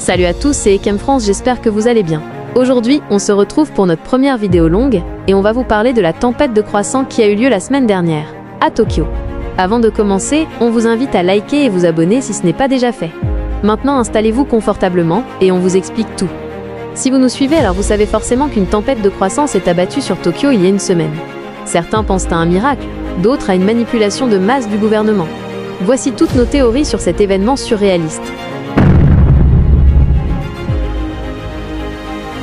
Salut à tous, c'est Ekem France, j'espère que vous allez bien. Aujourd'hui, on se retrouve pour notre première vidéo longue, et on va vous parler de la tempête de croissants qui a eu lieu la semaine dernière, à Tokyo. Avant de commencer, on vous invite à liker et vous abonner si ce n'est pas déjà fait. Maintenant, installez-vous confortablement, et on vous explique tout. Si vous nous suivez, alors vous savez forcément qu'une tempête de croissants s'est abattue sur Tokyo il y a une semaine. Certains pensent à un miracle, d'autres à une manipulation de masse du gouvernement. Voici toutes nos théories sur cet événement surréaliste.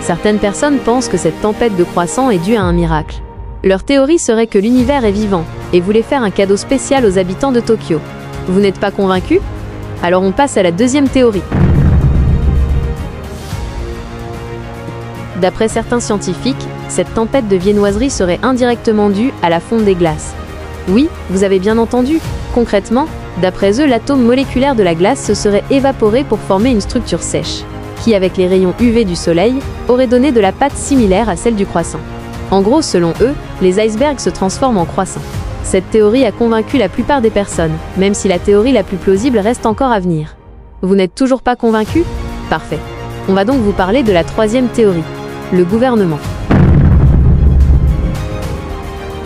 Certaines personnes pensent que cette tempête de croissants est due à un miracle. Leur théorie serait que l'univers est vivant et voulait faire un cadeau spécial aux habitants de Tokyo. Vous n'êtes pas convaincus? Alors on passe à la deuxième théorie. D'après certains scientifiques, cette tempête de viennoiserie serait indirectement due à la fonte des glaces. Oui, vous avez bien entendu. Concrètement, d'après eux, l'atome moléculaire de la glace se serait évaporé pour former une structure sèche, qui, avec les rayons UV du soleil, aurait donné de la pâte similaire à celle du croissant. En gros, selon eux, les icebergs se transforment en croissants. Cette théorie a convaincu la plupart des personnes, même si la théorie la plus plausible reste encore à venir. Vous n'êtes toujours pas convaincus? Parfait. On va donc vous parler de la troisième théorie, le gouvernement.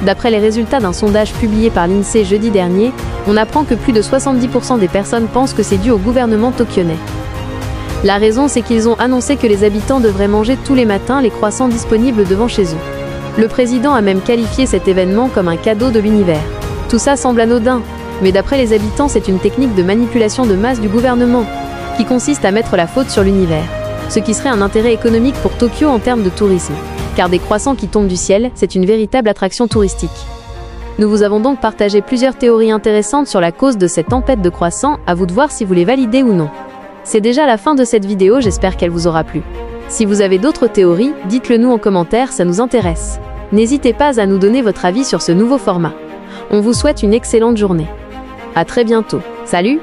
D'après les résultats d'un sondage publié par l'INSEE jeudi dernier, on apprend que plus de 70% des personnes pensent que c'est dû au gouvernement tokyonais. La raison, c'est qu'ils ont annoncé que les habitants devraient manger tous les matins les croissants disponibles devant chez eux. Le président a même qualifié cet événement comme un cadeau de l'univers. Tout ça semble anodin, mais d'après les habitants, c'est une technique de manipulation de masse du gouvernement, qui consiste à mettre la faute sur l'univers, ce qui serait un intérêt économique pour Tokyo en termes de tourisme, car des croissants qui tombent du ciel, c'est une véritable attraction touristique. Nous vous avons donc partagé plusieurs théories intéressantes sur la cause de cette tempête de croissants, à vous de voir si vous les validez ou non. C'est déjà la fin de cette vidéo, j'espère qu'elle vous aura plu. Si vous avez d'autres théories, dites-le nous en commentaire, ça nous intéresse. N'hésitez pas à nous donner votre avis sur ce nouveau format. On vous souhaite une excellente journée. À très bientôt. Salut!